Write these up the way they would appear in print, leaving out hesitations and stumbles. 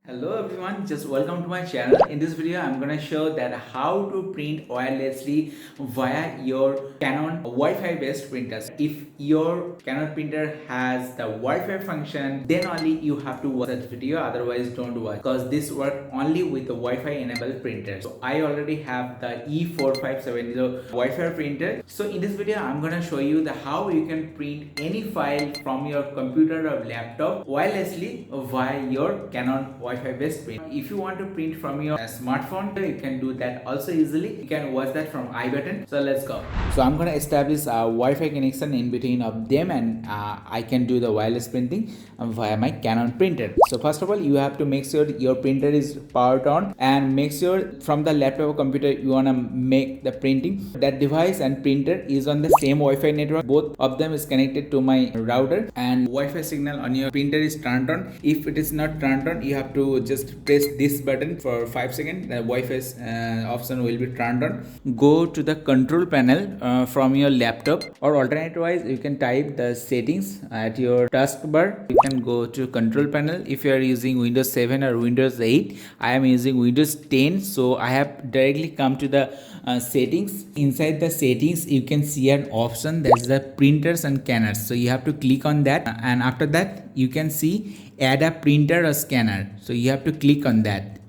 Hello everyone, just welcome to my channel. In this video I'm gonna show that how to print wirelessly via your Canon Wi-Fi based printers. If your Canon printer has the Wi-Fi function, then only you have to watch that video, otherwise don't watch, because this works only with the Wi-Fi enabled printer. So I already have the E4570 Wi-Fi printer. So in this video I'm gonna show you the how you can print any file from your computer or laptop wirelessly via your Canon Wi-Fi based print. If you want to print from your smartphone, you can do that also easily. You can watch that from I button. So let's go. So I'm gonna establish a Wi-Fi connection in between of them, and I can do the wireless printing via my Canon printer. So first of all, you have to make sure your printer is powered on, and make sure from the laptop or computer you wanna make the printing. That device and printer is on the same Wi-Fi network. Both of them is connected to my router, and Wi-Fi signal on your printer is turned on. If it is not turned on, you have to just press this button for 5 seconds. The Wi-Fi option will be turned on. Go to the control panel from your laptop, or alternative you can type the settings at your taskbar. You can go to control panel. If you are using Windows 7 or Windows 8, I am using Windows 10, so I have directly come to the settings. Inside the settings you can see an option that's the printers and scanners, so you have to click on that, and after that you can see add a printer or scanner, so you have to click on that,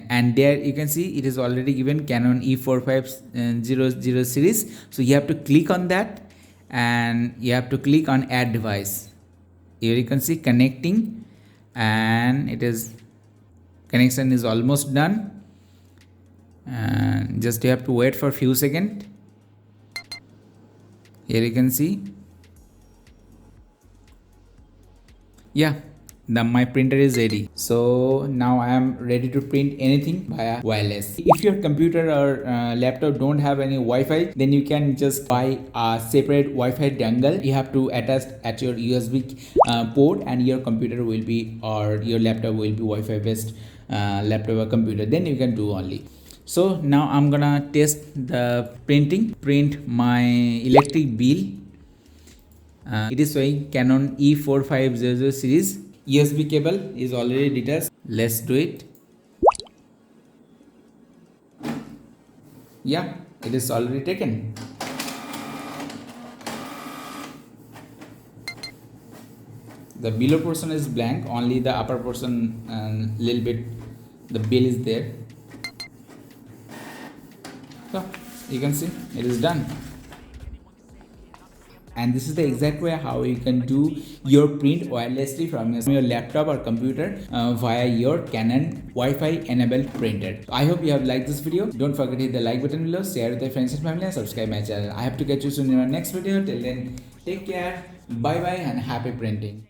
and there you can see it is already given Canon E4500 series. So you have to click on that, and you have to click on add device. Here you can see connecting, and it is connection is almost done, and just you have to wait for a few seconds. Here you can see, yeah, my printer is ready. So now I am ready to print anything via wireless. If your computer or laptop don't have any Wi-Fi, then you can just buy a separate Wi-Fi dongle. You have to attach at your USB port, and your computer will be, or your laptop will be Wi-Fi based laptop or computer. Then you can do only. So now I'm gonna test the printing. Print my electric bill. It is showing Canon E4500 series. USB cable is already detached. Let's do it. Yeah, it is already taken. The below portion is blank, only the upper portion and little bit the bill is there. So you can see it is done. And this is the exact way how you can do your print wirelessly from your laptop or computer via your Canon Wi-Fi enabled printer. So I hope you have liked this video. Don't forget to hit the like button below, share with your friends and family, and subscribe my channel. I have to catch you soon in our next video. Till then, take care, bye bye, and happy printing.